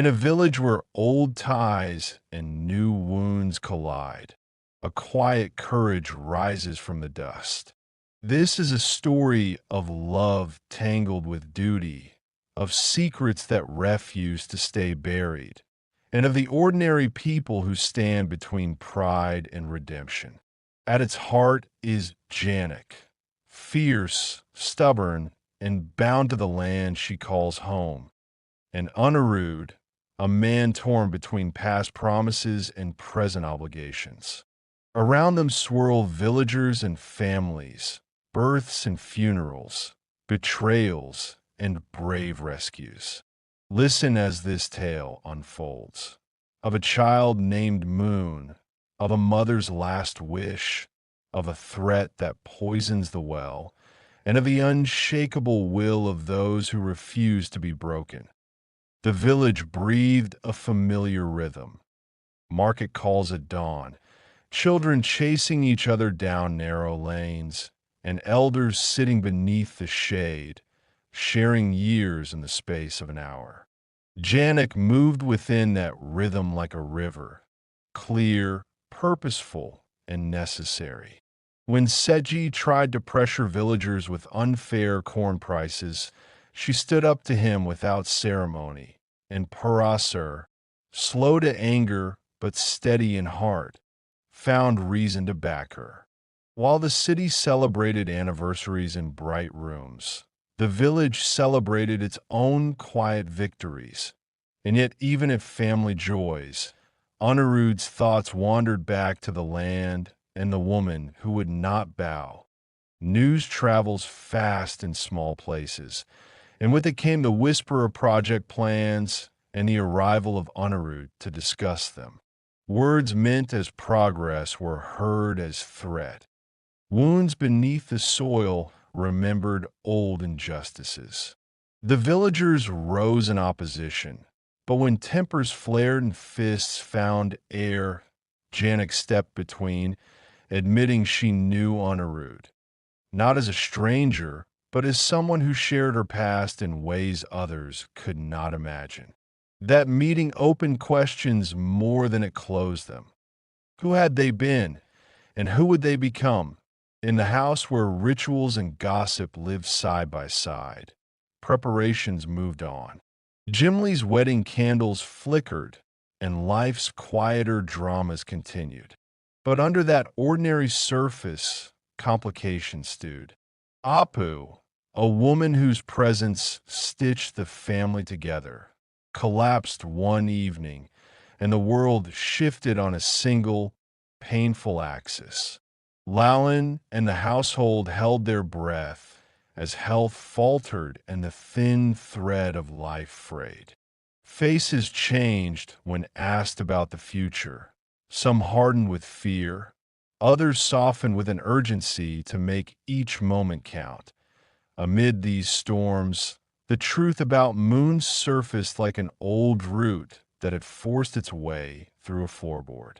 In a village where old ties and new wounds collide, a quiet courage rises from the dust. This is a story of love tangled with duty, of secrets that refuse to stay buried, and of the ordinary people who stand between pride and redemption. At its heart is Jhanak, fierce, stubborn, and bound to the land she calls home, and Aniruddha, a man torn between past promises and present obligations. Around them swirl villagers and families, births and funerals, betrayals and brave rescues. Listen as this tale unfolds. Of a child named Moon, of a mother's last wish, of a threat that poisons the well, and of the unshakable will of those who refuse to be broken. The village breathed a familiar rhythm. Market calls at dawn, children chasing each other down narrow lanes, and elders sitting beneath the shade, sharing years in the space of an hour. Jhanak moved within that rhythm like a river, clear, purposeful, and necessary. When Seji tried to pressure villagers with unfair corn prices, she stood up to him without ceremony, and Parasar, slow to anger but steady in heart, found reason to back her. While the city celebrated anniversaries in bright rooms, the village celebrated its own quiet victories. And yet, even at family joys, Aniruddha's thoughts wandered back to the land and the woman who would not bow. News travels fast in small places, and with it came the whisper of project plans and the arrival of Aniruddha to discuss them. Words meant as progress were heard as threat. Wounds beneath the soil remembered old injustices. The villagers rose in opposition, but when tempers flared and fists found air, Jhanak stepped between, admitting she knew Aniruddha, not as a stranger, but as someone who shared her past in ways others could not imagine. That meeting opened questions more than it closed them. Who had they been, and who would they become? In the house where rituals and gossip lived side by side, preparations moved on. Gimli's wedding candles flickered, and life's quieter dramas continued. But under that ordinary surface, complications stewed. Apu, a woman whose presence stitched the family together, collapsed one evening, and the world shifted on a single, painful axis. Lalin and the household held their breath as health faltered and the thin thread of life frayed. Faces changed when asked about the future. Some hardened with fear, others softened with an urgency to make each moment count. Amid these storms, the truth about Moon surfaced like an old root that had forced its way through a floorboard.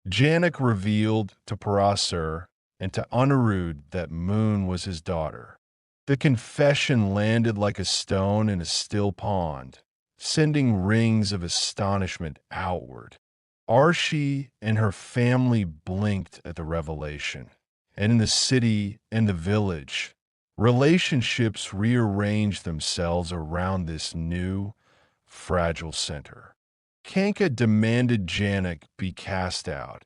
Jhanak revealed to Parasar and to Aniruddha that Moon was his daughter. The confession landed like a stone in a still pond, sending rings of astonishment outward. Arshi and her family blinked at the revelation, and in the city and the village, relationships rearranged themselves around this new, fragile center. Kanka demanded Jhanak be cast out,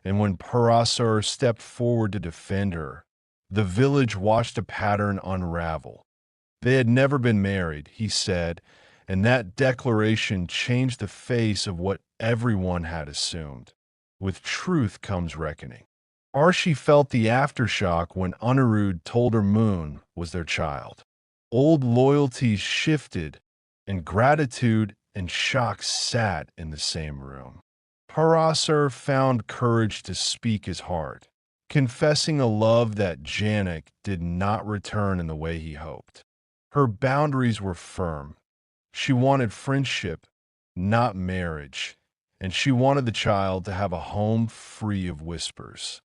and when Parasar stepped forward to defend her, the village watched a pattern unravel. They had never been married, he said, and that declaration changed the face of what everyone had assumed. With truth comes reckoning. Arshi felt the aftershock when Aniruddha told her Moon was their child. Old loyalties shifted, and gratitude and shock sat in the same room. Parasar found courage to speak his heart, confessing a love that Jhanak did not return in the way he hoped. Her boundaries were firm. She wanted friendship, not marriage, and she wanted the child to have a home free of whispers.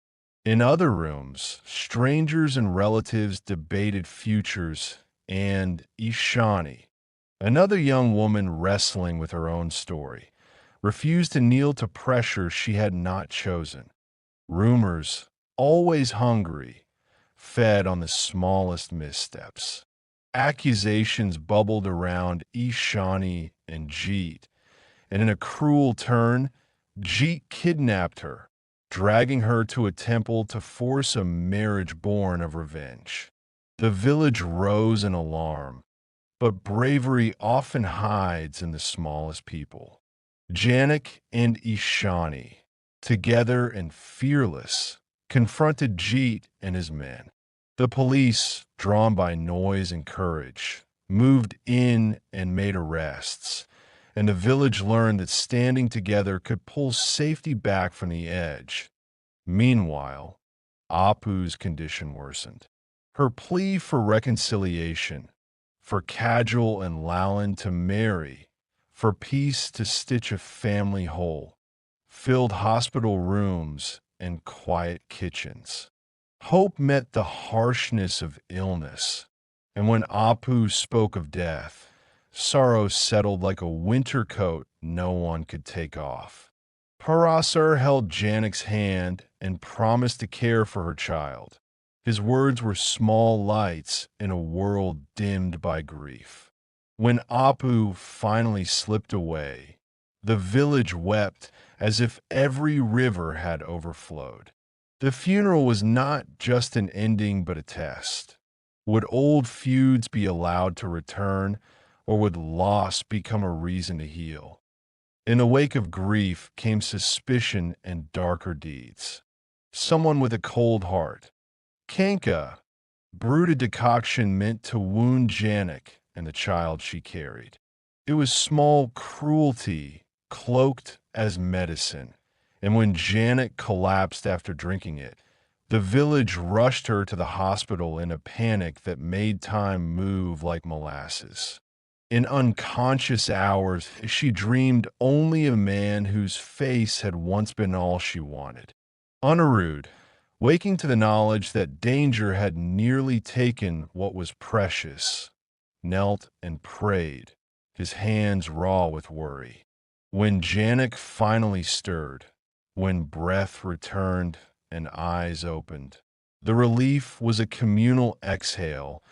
In other rooms, strangers and relatives debated futures, and Ishani, Another young woman wrestling with her own story refused to kneel to pressure she had not chosen. Rumors, always hungry, fed on the smallest missteps. Accusations bubbled around Ishani and Jeet, and in a cruel turn, Jeet kidnapped her, dragging her to a temple to force a marriage born of revenge. The village rose in alarm, but bravery often hides in the smallest people. Jhanak and Ishani, together and fearless, confronted Jeet and his men. The police, drawn by noise and courage, moved in and made arrests, and the village learned that standing together could pull safety back from the edge. Meanwhile, Apu's condition worsened. Her plea for reconciliation, for Kajal and Lalan to marry, for peace to stitch a family whole, filled hospital rooms and quiet kitchens. Hope met the harshness of illness, and when Apu spoke of death, sorrow settled like a winter coat no one could take off. Parasar held Janak's hand and promised to care for her child. His words were small lights in a world dimmed by grief. When Apu finally slipped away, the village wept as if every river had overflowed. The funeral was not just an ending but a test. Would old feuds be allowed to return, or would loss become a reason to heal? In the wake of grief came suspicion and darker deeds. Someone with a cold heart, Kanka, brewed a decoction meant to wound Jhanak and the child she carried. It was small cruelty cloaked as medicine, and when Jhanak collapsed after drinking it, the village rushed her to the hospital in a panic that made time move like molasses. In unconscious hours, she dreamed only a man whose face had once been all she wanted. Aniruddha, waking to the knowledge that danger had nearly taken what was precious, knelt and prayed, his hands raw with worry. When Jhanak finally stirred, when breath returned and eyes opened, the relief was a communal exhale,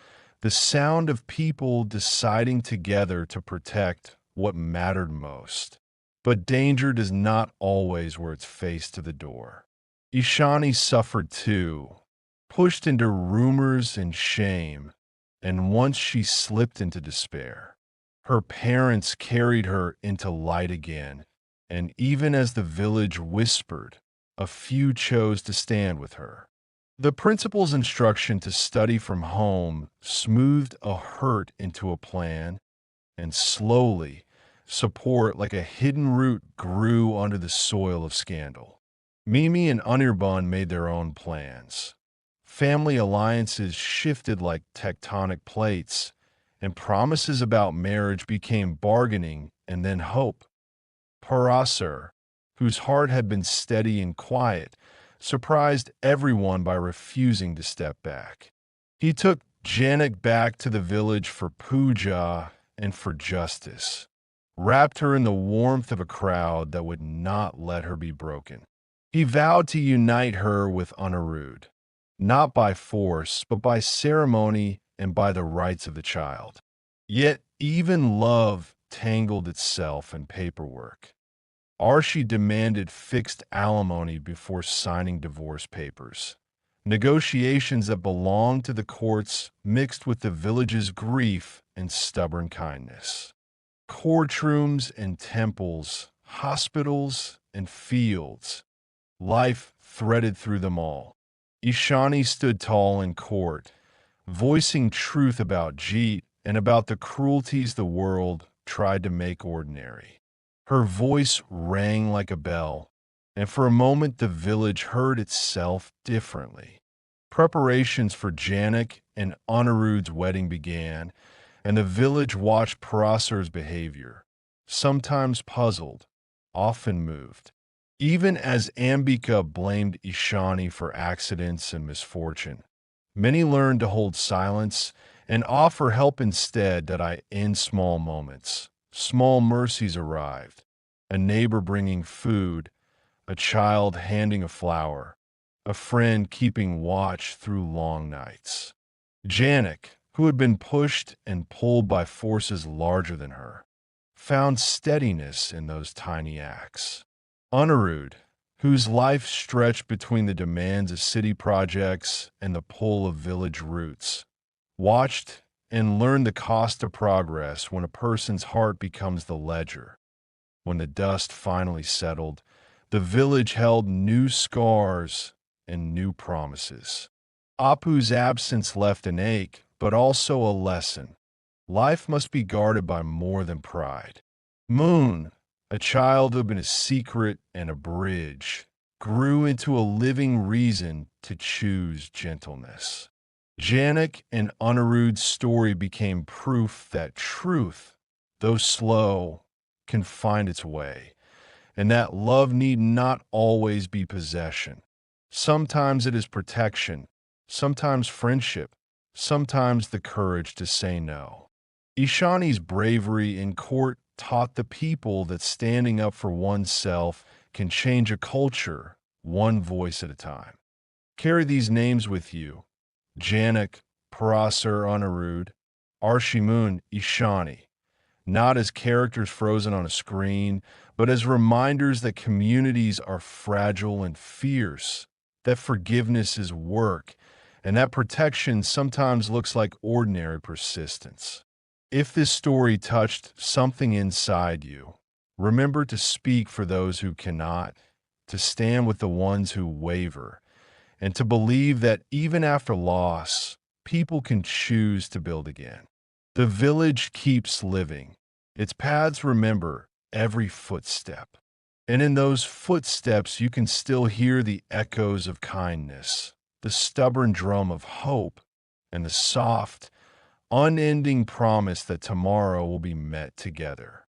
the sound of people deciding together to protect what mattered most. But danger does not always wear its face to the door. Ishani suffered too, pushed into rumors and shame, and once she slipped into despair. Her parents carried her into light again, and even as the village whispered, a few chose to stand with her. The principal's instruction to study from home smoothed a hurt into a plan, and slowly, support like a hidden root grew under the soil of scandal. Mimi and Anirban made their own plans. Family alliances shifted like tectonic plates, and promises about marriage became bargaining and then hope. Parasar, whose heart had been steady and quiet, surprised everyone by refusing to step back. He took Jhanak back to the village for puja and for justice, wrapped her in the warmth of a crowd that would not let her be broken. He vowed to unite her with Aniruddha, not by force, but by ceremony and by the rights of the child. Yet even love tangled itself in paperwork. Archie demanded fixed alimony before signing divorce papers. Negotiations that belonged to the courts mixed with the village's grief and stubborn kindness. Courtrooms and temples, hospitals and fields. Life threaded through them all. Ishani stood tall in court, voicing truth about Jeet and about the cruelties the world tried to make ordinary. Her voice rang like a bell, and for a moment the village heard itself differently. Preparations for Jhanak and Aniruddha's wedding began, and the village watched Parasar's behavior, sometimes puzzled, often moved. Even as Ambika blamed Ishani for accidents and misfortune, many learned to hold silence and offer help instead that I in small moments. Small mercies arrived, a neighbor bringing food, a child handing a flower, a friend keeping watch through long nights. Jhanak, who had been pushed and pulled by forces larger than her, found steadiness in those tiny acts. Aniruddha, whose life stretched between the demands of city projects and the pull of village roots, watched and learned the cost of progress when a person's heart becomes the ledger. When the dust finally settled, the village held new scars and new promises. Apu's absence left an ache, but also a lesson. Life must be guarded by more than pride. Moon, a child who had been a secret and a bridge, grew into a living reason to choose gentleness. Jhanak and Aniruddha's story became proof that truth, though slow, can find its way, and that love need not always be possession. Sometimes it is protection, sometimes friendship, sometimes the courage to say no. Ishani's bravery in court taught the people that standing up for oneself can change a culture, one voice at a time. Carry these names with you: Jhanak, Parasar, Aniruddha, Arshimun, Ishani, not as characters frozen on a screen, but as reminders that communities are fragile and fierce, that forgiveness is work, and that protection sometimes looks like ordinary persistence. If this story touched something inside you, remember to speak for those who cannot, to stand with the ones who waver, and to believe that even after loss, people can choose to build again. The village keeps living. Its paths remember every footstep. And in those footsteps, you can still hear the echoes of kindness, the stubborn drum of hope, and the soft, unending promise that tomorrow will be met together.